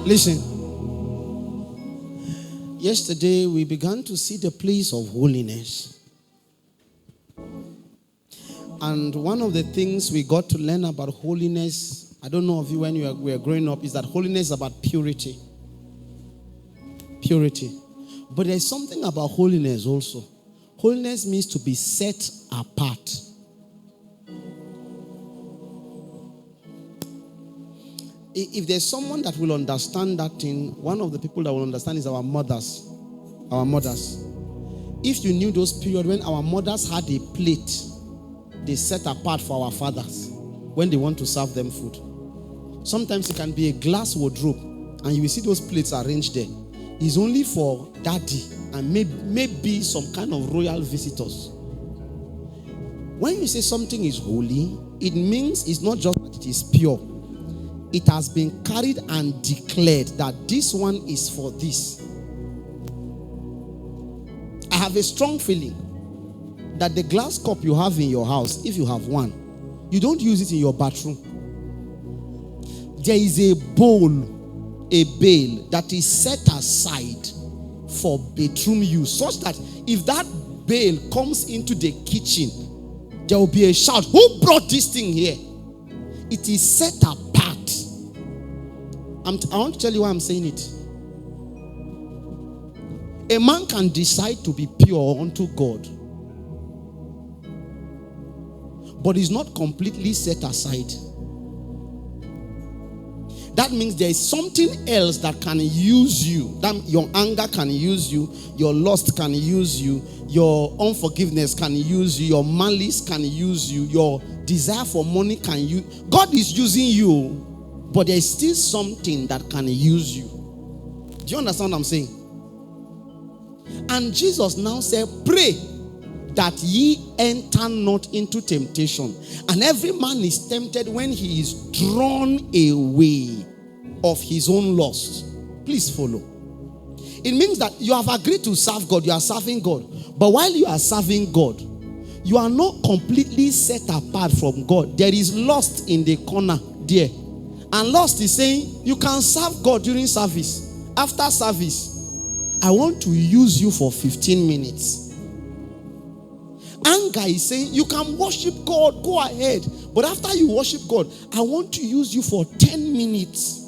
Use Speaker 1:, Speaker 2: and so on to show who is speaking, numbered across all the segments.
Speaker 1: Listen. Yesterday we began to see the place of holiness. And one of the things we got to learn about holiness, I don't know if you when we were growing up, is that holiness is about purity. Purity. But there's something about holiness also. Holiness means to be set apart. If there's someone that will understand that thing, one of the people that will understand is our mothers. Our mothers. If you knew those periods when our mothers had a plate, they set apart for our fathers when they want to serve them food. Sometimes it can be a glass wardrobe, and you will see those plates arranged there. It's only for daddy and maybe some kind of royal visitors. When you say something is holy, it means it's not just that it is pure. It has been carried and declared that this one is for this. I have a strong feeling that the glass cup you have in your house, if you have one, you don't use it in your bathroom. There is a bowl, a bale that is set aside for bathroom use, such that if that bale comes into the kitchen, there will be a shout, "Who brought this thing here?" It is set apart. I want to tell you why I'm saying it. A man can decide to be pure unto God, but is not completely set aside. That means there is something else that can use you. That your anger can use you, your lust can use you, your unforgiveness can use you, your malice can use you, your desire for money can use. God is using you, but there is still something that can use you. Do you understand what I'm saying? And Jesus now said, "Pray that ye enter not into temptation." And every man is tempted when he is drawn away of his own lust. Please follow. It means that you have agreed to serve God, you are serving God. But while you are serving God, you are not completely set apart from God. There is lust in the corner there. And lust is saying, you can serve God during service. After service, I want to use you for 15 minutes. Anger is saying, you can worship God, go ahead. But after you worship God, I want to use you for 10 minutes.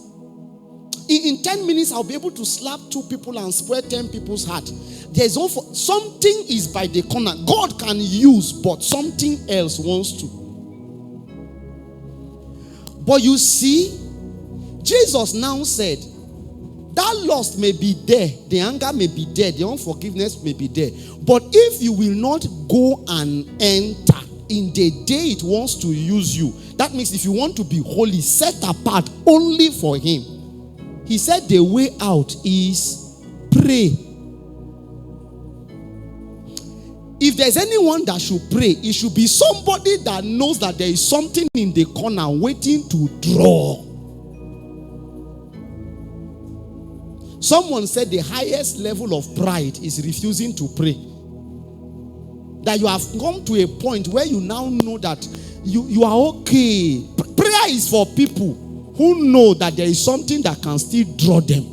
Speaker 1: In 10 minutes, I'll be able to slap 2 people and spread 10 people's heart. There's also something is by the corner. God can use, but something else wants to. But you see, Jesus now said, that lust may be there, the anger may be there, the unforgiveness may be there. But if you will not go and enter in the day it wants to use you, that means if you want to be holy, set apart only for Him. He said the way out is pray. If there's anyone that should pray, it should be somebody that knows that there is something in the corner waiting to draw. Someone said the highest level of pride is refusing to pray. That you have come to a point where you now know that you are okay. Prayer is for people who know that there is something that can still draw them.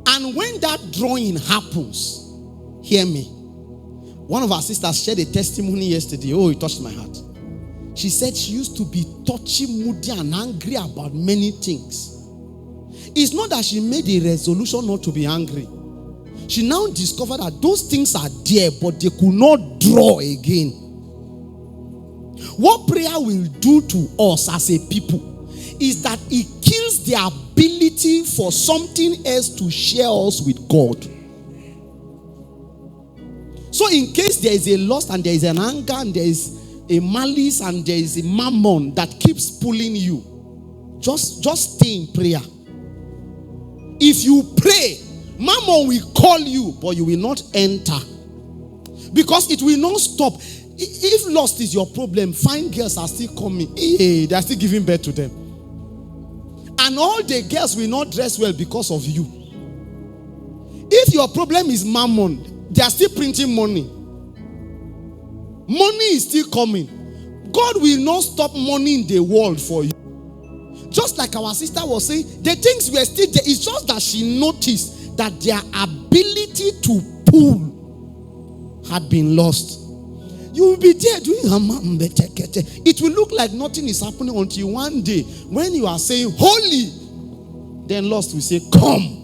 Speaker 1: And when that drawing happens, hear me. One of our sisters shared a testimony yesterday. Oh, it touched my heart. She said she used to be touchy, moody, and angry about many things. It's not that she made a resolution not to be angry. She now discovered that those things are there, but they could not draw again. What prayer will do to us as a people is that it kills the ability for something else to share us with God. So in case there is a lust and there is an anger and there is a malice and there is a mammon that keeps pulling you, just stay in prayer. If you pray, mammon will call you, but you will not enter. Because it will not stop. If lust is your problem, fine girls are still coming. They are still giving birth to them. And all the girls will not dress well because of you. If your problem is mammon, they are still printing money. Money is still coming. God will not stop money in the world for you. Just like our sister was saying, the things were still there. It's just that she noticed that their ability to pull had been lost. You will be there doing it will look like nothing is happening until one day when you are saying holy, then lost will say come.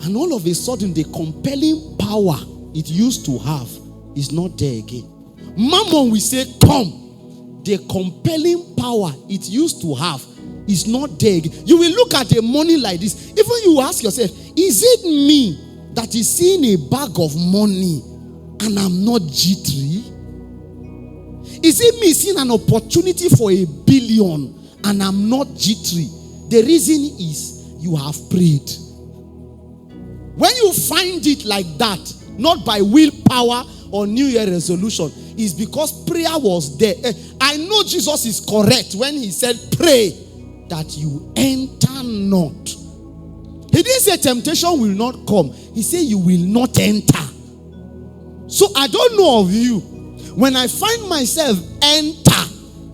Speaker 1: And all of a sudden the compelling power it used to have is not there again. Mammon will say come. The compelling power it used to have is not there again. You will look at the money like this. Even you ask yourself, is it me that is seeing a bag of money and I'm not jittery? Is it me seeing an opportunity for $1 billion and I'm not jittery? The reason is you have prayed. When you find it like that, not by willpower or New Year resolution, is because prayer was there. I know Jesus is correct when he said pray that you enter not. He didn't say temptation will not come. He said you will not enter. So I don't know of you. When I find myself enter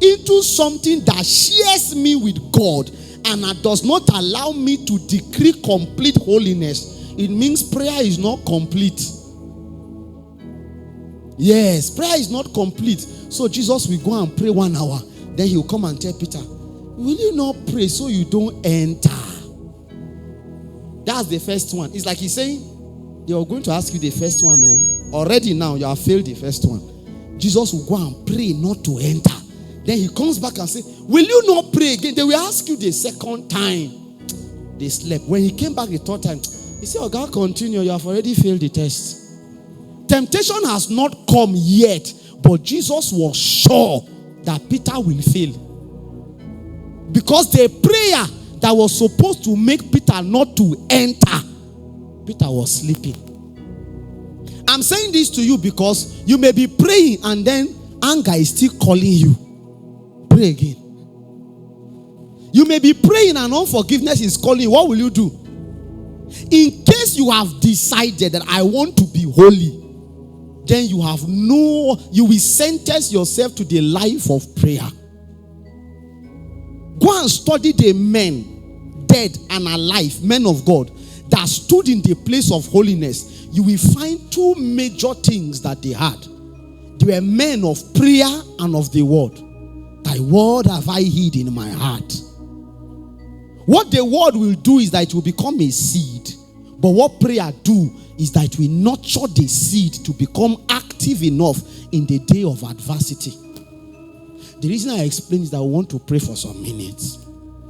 Speaker 1: into something that shares me with God and that does not allow me to decree complete holiness, it means prayer is not complete. Yes, prayer is not complete. So Jesus will go and pray 1 hour. Then he will come and tell Peter, will you not pray so you don't enter? That's the first one. It's like he's saying, they are going to ask you the first one. Oh, already now you have failed the first one. Jesus will go and pray not to enter. Then he comes back and says, will you not pray again? They will ask you the second time. They slept. When he came back the third time, he said, oh God, continue. You have already failed the test. Temptation has not come yet, but Jesus was sure that Peter will fail. Because the prayer that was supposed to make Peter not to enter, Peter was sleeping. I'm saying this to you because you may be praying and then anger is still calling you. Pray again. You may be praying and unforgiveness is calling you. What will you do? In case you have decided that I want to be holy, then you will sentence yourself to the life of prayer. Go and study the men, dead and alive, men of God, that stood in the place of holiness. You will find two major things that they had. They were men of prayer and of the word. Thy word have I hid in my heart. What the word will do is that it will become a seed. But what prayer do is that it will nurture the seed to become active enough in the day of adversity. The reason I explain is that I want to pray for some minutes.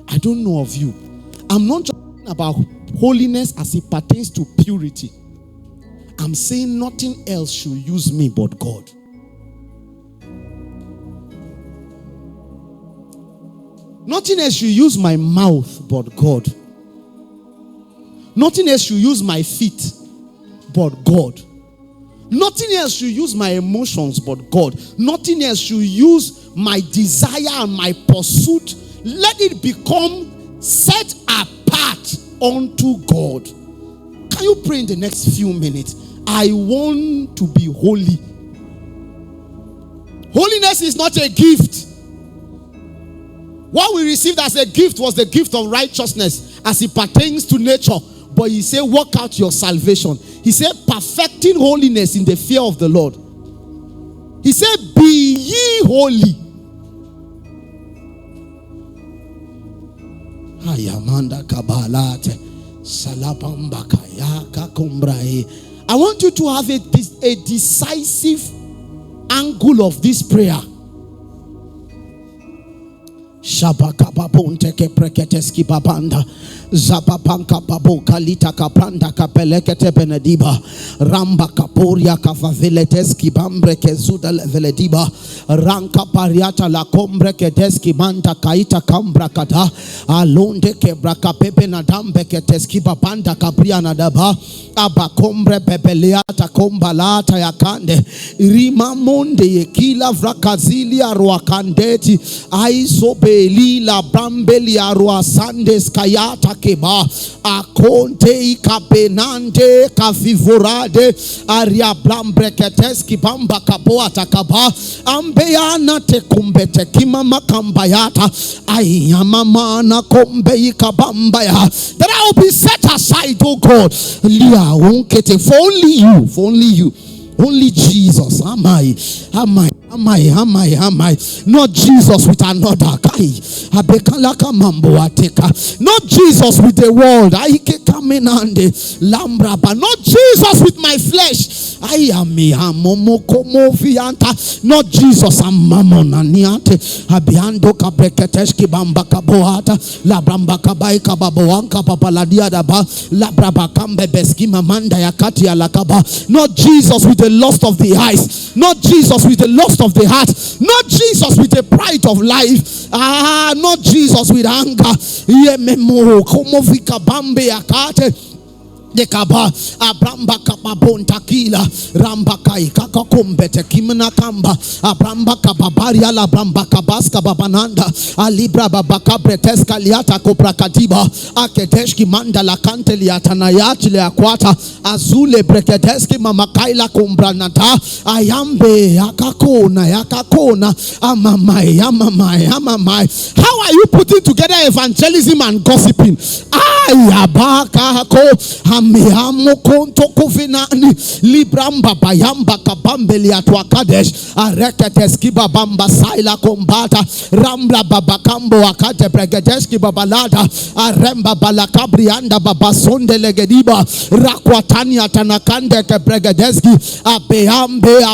Speaker 1: I don't know of you. I'm not just talking about holiness as it pertains to purity. I'm saying nothing else should use me but God. Nothing else should use my mouth but God. Nothing else should use my feet but God. Nothing else should use my emotions but God. Nothing else should use my desire and my pursuit. Let it become set apart unto God. Can you pray in the next few minutes? I want to be holy. Holiness is not a gift. What we received as a gift was the gift of righteousness as it pertains to nature. But he said, work out your salvation. He said, perfecting holiness in the fear of the Lord. He said, be ye holy. I want you to have a decisive angle of this prayer. Shabakababonte ke preketeski babanda zabapanka babo kalita kapranda kapelekete benediba ramba kaporia kavaveleteski bambre ke zuda velediba ranka pariata la kombre ke deski manta kaita kambra kata alonde ke braka pepe na dambe ke teski babanda kabriana daba abakombre bebeleata kombalata yakande rima monde yekila vrakazili arwakandeti aisobeli la brambeli arwasandes kayata keba akonte ikapenante kavivorade aria blambreketeski bamba kaboata kaba ambeana tekumbete kimama kambayata ayamamana kombe ikabambaya that I will be set aside, oh God. For only you, only Jesus. Am I? Not Jesus with another. Not Jesus with the world. Not Jesus with my flesh. Not Jesus. Not Jesus with the lust of the eyes, not Jesus with the lust of the heart, not Jesus with the pride of life, not Jesus with anger. Dekaba abramba kababonta kila ramba kai kakakombete kimna kamba abramba kababaria la bramba kabaska babananda alibra babaka preteska liata koprakatiba aketeshki manda la kante liata na yati le akwata azule brekedeski mamakaila kumbranata ayambe yakakona amamai. How are you putting together evangelism and gossiping? Ayabaka ko Amiamo konto kovinani libramba bayamba kabambeli atwa kadesh areketeski babamba saila kombata rambla babakambo akate pregedeski babalada aremba balakabrianda babasonde legediba rakwatani atanakande ke pregedeski abeambe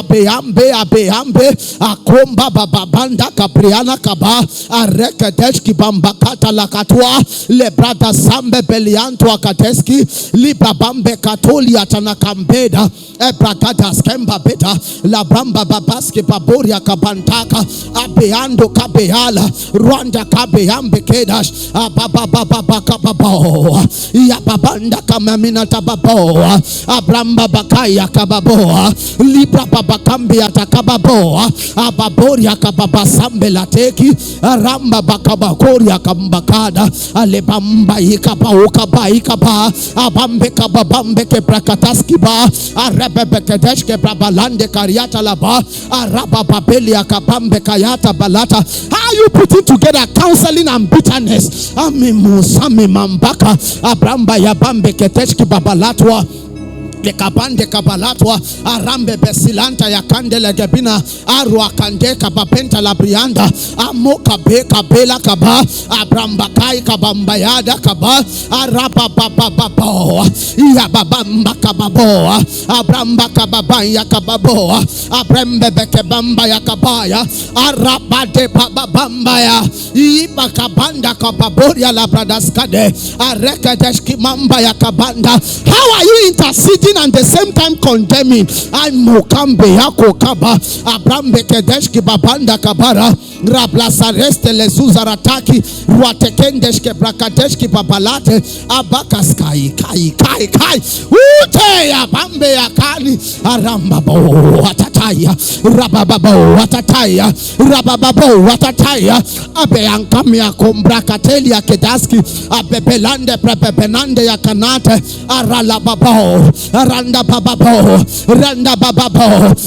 Speaker 1: akomba babanda kabriana kaba arekedeski bamba kata lakatwa lebrada sambe belianto akateski Libabambe Katolia Tanakambeda Ebragadas Kemba Beta La Bramba Babaski Baboria Kabantaka Abeando Kabeala Rwanda Kabeambe Kedash Ababa Kababo Yababanda Kamamina Tababoa Abramba Bakaya Kababoa Libra Babakambia Takababoa Ababoria Kababasambe Lateki Aramba Bakabakoria Kambakada Alebamba Ikaba Abambe kababambe ke prakataski ba arabebe kedeshke brabalande kariata laba arabababeli akabambe kayata balata. How you put it together? Counseling and bitterness. Amimusami mambaka abramba yabambe kedeshki babalatwa de kabande kabalatwa arambe besilanta ya kandele gebina arwa kande kabapenta labrianda amoka be kabela kaba abramba kai kabambayada kaba araba baba ya babamba kababo abramba kababaya kababo abrembe bekebamba ya kabaya araba de babamba ya iba kabanda kababoria labradaskade arekedeshki mamba ya kabanda. How are you interceding and the same time condemning? I'm Mokambe Yako Kaba Abrambe Kedeshki Babanda Kabara Rablasareste Lezuzarataki Ruatekendeshke Brakadeshki Babalate Abakaskai Kai Ute Abambe Yakani Arambabo Watataya Rabababo Watataya Abeankamia Kombrakatelia Kedaski Abebelande Prepepenande Yakanate Aralababo Randa bababo,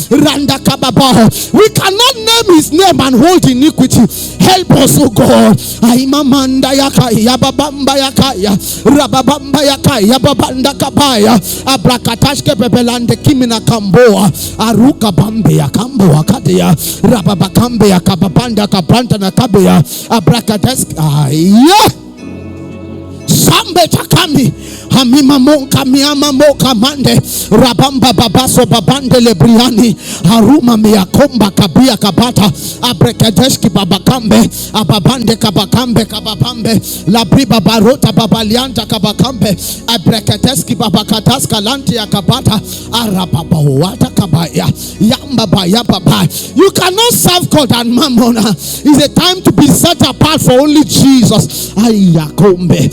Speaker 1: randa kababo. We cannot name his name and hold iniquity. Help us, oh God. Aimamanda yakaya, babamba yakaya, rababamba yakaya, babanda kabaya, abrakatashke bebelande kimina kamboa, aruka bambe yakambo akadia, rababakambe yakababanda kabranta na kabea, abrakatesk. Sambe takami hamima monka miama moka mande rabamba babaso babande lebriani haruma miakomba kabia kabata abrekedeshki babakambe ababande kabakambе labriba barota babalianta kabakambe abrekedeski babakataska lanti ya kabata arababa wata kabaya yamba baya baba. You cannot serve God and mammon. It's a time to be set apart for only Jesus. Ayakombe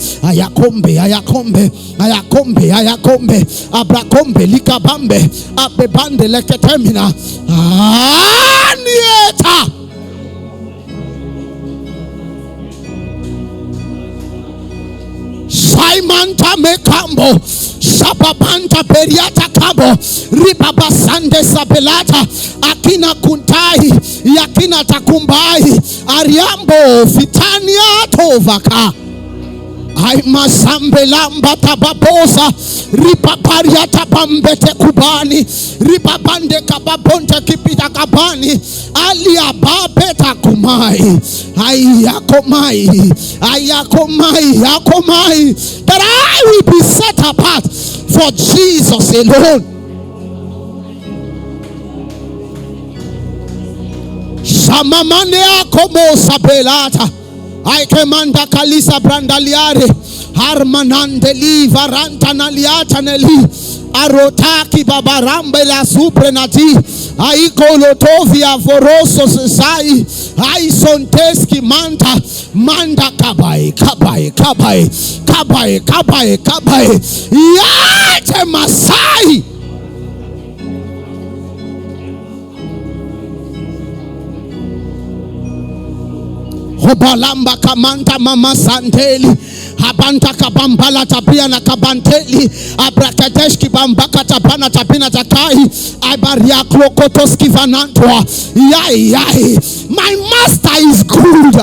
Speaker 1: ayakombe, ayakombe, abrakombe, likabambe, abebande leketemina, anieta. Simon Tamekambo, Sababanta Periata Kabo, Ribabasande Sabelata, Akina Kuntai, Yakina Takumbai, Ariambo, Fitania Tovaka. I masambelamba tababosa, ripaparia tabambete kubani, ripabande kababonte kipita kabani, alia babeta kumai, ayakomai, ayakomai, ayakomai, that I will be set apart for Jesus alone. Samamane akomo sabelata. I commanda Kalisa Brandaliare, Harmanande li Varanta Naliata Neli, Arotaki Babarambe la Suprenati, Aikolotovia Voroso Sai, Aisonteski Manta, Manda Kabai, Kabai, Kabai, Kabai, Kabai, Kabai, Yate Masai. Hobalamba kamanta mama santeli, habanta kabambala tapia na kabanteli, abrakateshki bambaka tapana tapina takai, abaria krokotoski vanantwa. Yai yai, my master is good.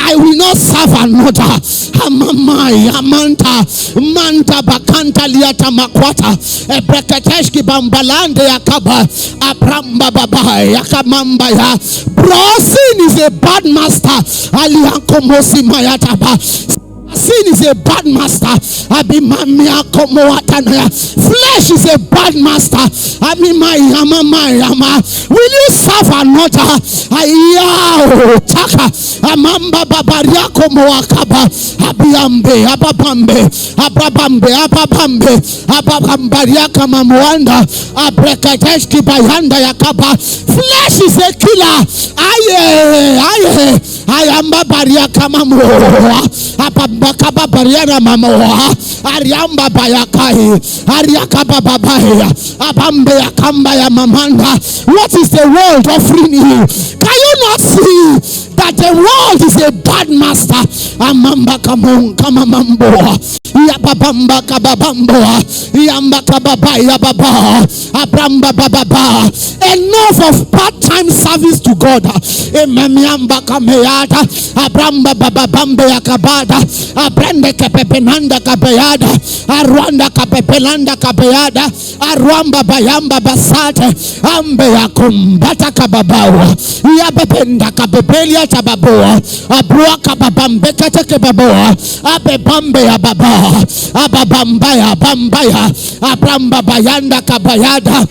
Speaker 1: I will not serve another. Amamai, Amanta, Manta Bakanta Liata Makwata, Ebrekateshki Bambalande Yakaba, Abramba Baba, Yakamambaya. Sin is a bad master. Aliankomosi Mayataba. Sin is a bad master. Abimamia Komoatanaya. Flesh is a bad master. Amima. Will you serve another? Ayao Taka. Amamba Babariako Moakaba. Abiambe, Ababambe, Ababambe, Ababambe, Ababambariaka Mamuanda, Abrekateshki Bayanda Yakaba. Flesh is a killer. Aye. Ayamba Bariaka Mamoa. Ababakaba Bariana Mamoa. Ariamba Bayakai. Ariakaba Babaya. Abambe Akambaya Mamanda. What is the world offering you? Can you not see that the world is a bad master? Amamba Kamon Kamamamboa. Yababamba Kababamboa. Yamba Kababaya Baba. Abramba Bababa. Enough of part-time service to God. Emamiamba Kameada. Abramba Bababambe Yakabada. Abrande Kapepenanda Kabeada. Arwanda Kapepelanda Kabeada. Arwamba Bayamba Basate. Ambe Yakumbata Kababawa. Yabependa Kabepelia Tababoa. Abrua Kababambe Kababoa. Abebambe Ababa. Ababambaya Bambaya. Abramba Bayanda Kabayada.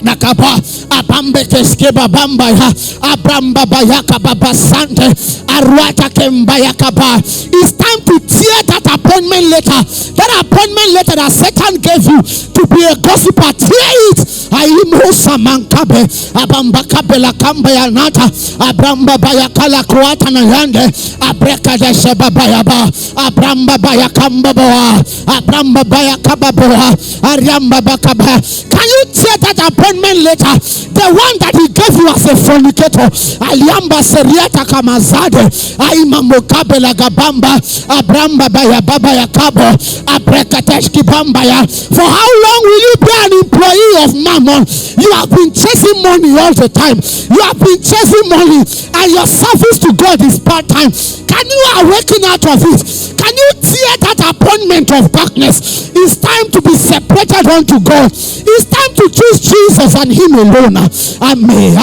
Speaker 1: Nakaba abambe keskeba bambaya abramba bayaka baba sante arwata kembaya kaba. It's time to tear that appointment letter. That appointment letter that Satan gave you to be a gossiper. Tear it. Aimo samankabe abamba kabela kambaya nata abramba bayakala kuata na yande abreka desheba bayaba abramba bayakamba boa abramba bayakaba boa ariamba bakaba. Can you tear that appointment letter? The one that he gave you as a fornicator. Aliamba seriata kamazade. Aima mokabela gabamba. Abramba baya baba ya kabo. Abrekateshki bamba ya. For how long will you be an employee of Mammon? You have been chasing money all the time. You have been chasing money. And your service to God is part-time. Can you awaken out of it? Can you tear that appointment of darkness? It's time to be separated unto God. It's time to choose Jesus and him alone. Ame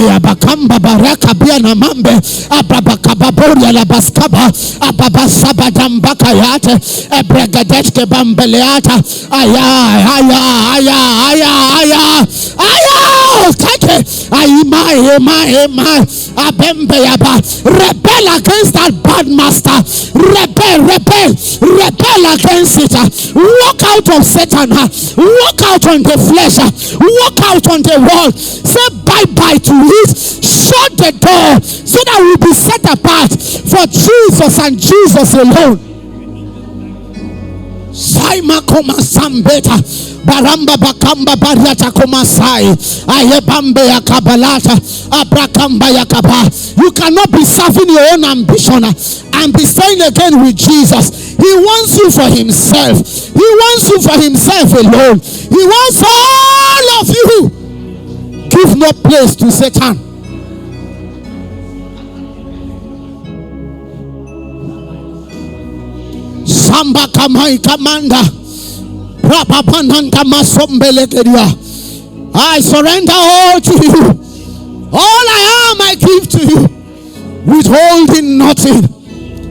Speaker 1: abakamba baraka biana mambe ababakababoria la baskaba ababasabadambaka yate ebregadeshke bambeleata aya take ayima abembe yaba. Rebel against that bad master. Rebel against it. Walk out of Satan. Walk out on the flesh. Walk out on the world. Say bye-bye to it. Shut the door so that we'll be set apart for Jesus and Jesus alone. Saima koma sambeta baramba bakamba bariata koma sai ayebambe yakabalata abrakamba yakaba. You cannot be serving your own ambition and be staying again with Jesus. He wants you for himself. He wants you for himself alone. He wants all of you. Give no place to Satan. Samba kamai kamanda I surrender all to you. All I am I give to you. Withholding nothing.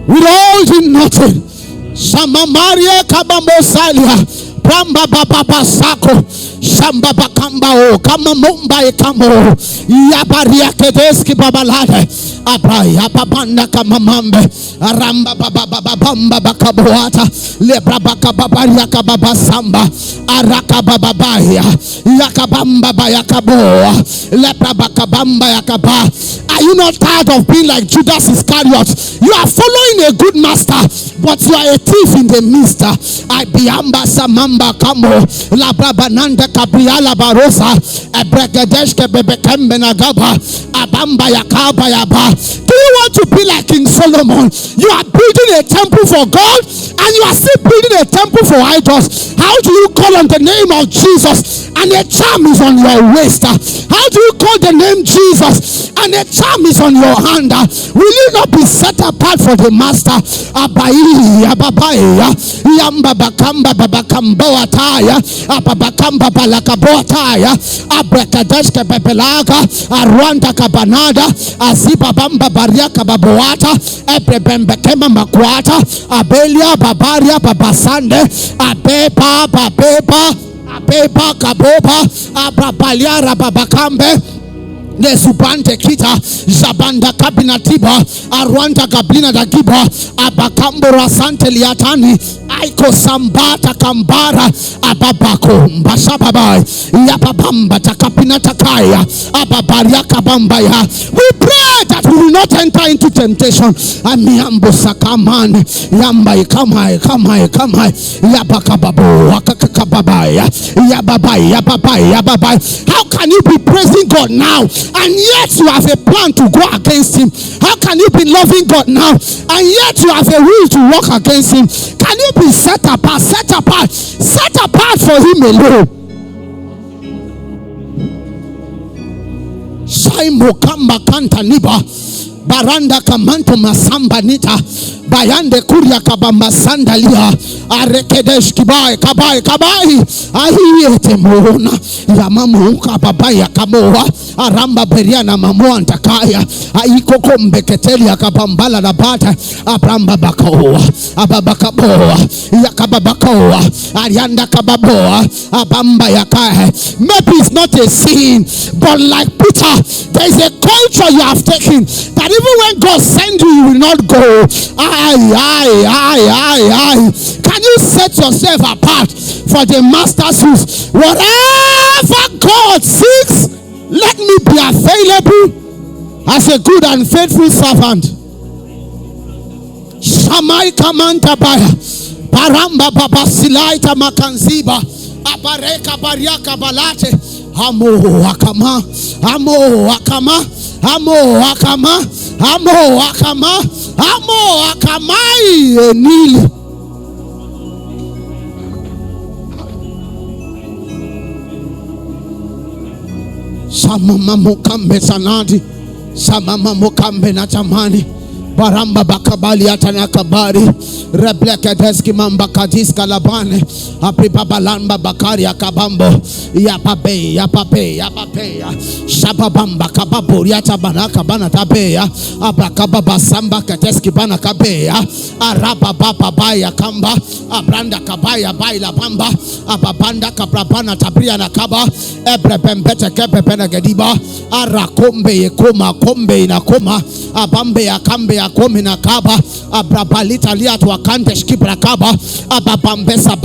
Speaker 1: Withholding nothing. Sama Maria Kabamosalia Bramba Baba Sako Shamba Bakamba o Kama Mumbai Kamo Yabaria Kedeski Babalade Abaya Babanda Kamamambe Aramba Baba Bamba Bakaboata Lebra Bakababaria Kababa Samba Araka Bababaya Yakabamba Bayakaboa Lebra Bakabamba Yakaba. Are you not tired of being like Judas Iscariot? You are following a good master, but you are a thief in the midst. I biamba samamba kamo la brabananda kabriala barosa ebregedeshke bebekembe nagaba abamba yakaba yaba. Do you want to be like King Solomon? You are building a temple for God and you are still building a temple for idols. How do you call on the name of Jesus and a charm is on your waist? How do you call the name Jesus and a charm is on your hand? Will you not be set apart for the master? Abai ababaya yamba bakamba babakambo ataya ababakamba balakabo ataya abrekadeshke bebelaga arwanda kabanada aziba bamba bariaka baboata ebrebembe kema makwata abelia babaria babasande abeba babeba abeba kaboba abrabalia rababakambe Nesubante kita Zabanda kabinatiba Arwanda gablina dagiba Abakambura sante liatani Aiko sambata kambara Ababako mbasababai Yapabamba takapina takaya Ababaria kabambaya. We pray that we will not enter into temptation. Amiambo sakamani Yambai kamai Yabakababu Wakakababaya Yababai. How can you be praising God now and yet you have a plan to go against him? How can you be loving God now and yet you have a will to work against him? Can you be set apart for him alone? Saimo kamba kanta niba baranda kamanto masamba nita bayande kuria kabamba sandalia arekedesh kibai kabai ahiyete muona ya mamuka babaya kamoa aramba beriana mamoa ntakaya aikoko mbeketeli akabambala na bata abramba bakoa ababakaboa yakababakoa arianda kababoa abamba yakaya. Maybe it's not a sin, but like Peter, there is a culture you have taken that even when God sends you, you will not go. Can you set yourself apart for the master's use? Whatever God seeks, let me be available as a good and faithful servant. Shamai kamanta baya baramba baba silaita makanziba abareka bariaka balate amo akamai enili. Samama mukambe sanadi samama mukambe na tamani baramba bakabali atana kabari rebleke deski mamba kadiska labane apibabalamba bakari akabambo yapape shababamba kababuri atabana kabana tabeya abakababa samba kadeski bana kabeya araba baba baya kamba abranda kabaya baila bamba ababanda kabrabana tabria na kaba ebrebembete kebebena gediba arakombe yekoma kombe inakoma abambe yakambe yakomi na kaba abrabalita liatu wakante shkibra kaba ababambesa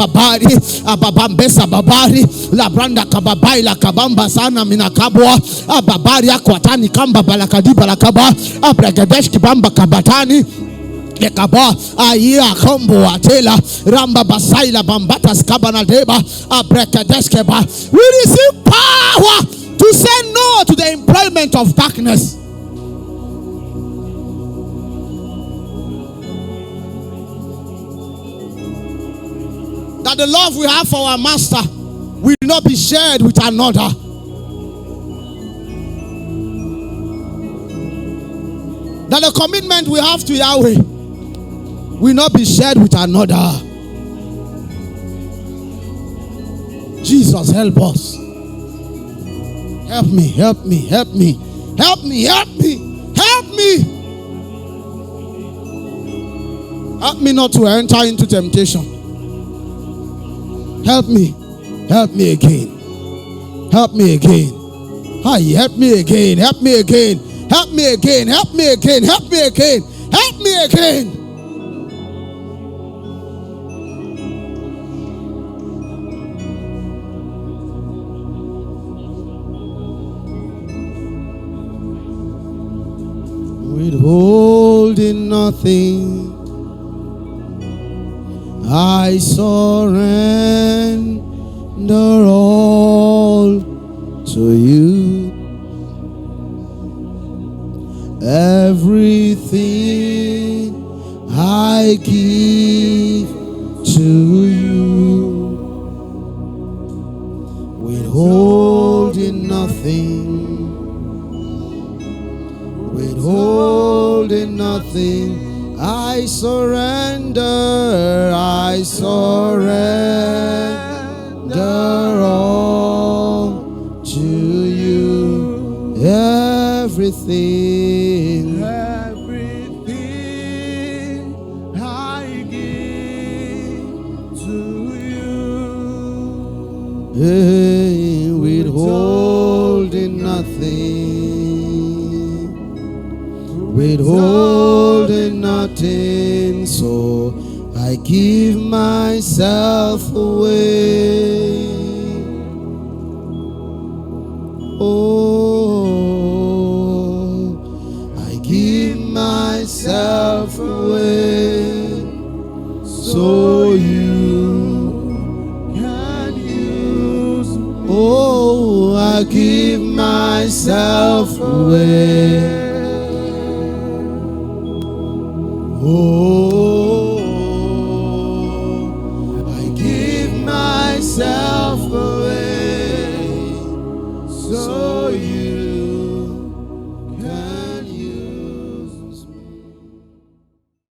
Speaker 1: babari labranda kababai la kabamba sana minakabwa ababari akwatani kamba balakadiba la kaba abregedesh kibamba kabatani Ekaba Aya Combo Atela Ramba Basaila Bambatas Cabanadeba Abrekadeskeba. We receive power to say no to the employment of darkness. That the love we have for our master will not be shared with another. That the commitment we have to Yahweh will not be shared with another. Jesus, help us. Help me, help me, help me, help me, help me, help me. Help me not to enter into temptation. Help me again. Help me again. Hi, help me again. Help me again. Help me again. Help me again. Help me again. Help me again. Withholding nothing, I surrender all to you. Everything I give to you. Withholding nothing. Withholding nothing, I surrender all to you. Everything I give to you. Hey, withholding nothing. Withholding nothing, so I give myself away. Oh, I give myself away, so you can use me. Oh, I give myself away. Oh.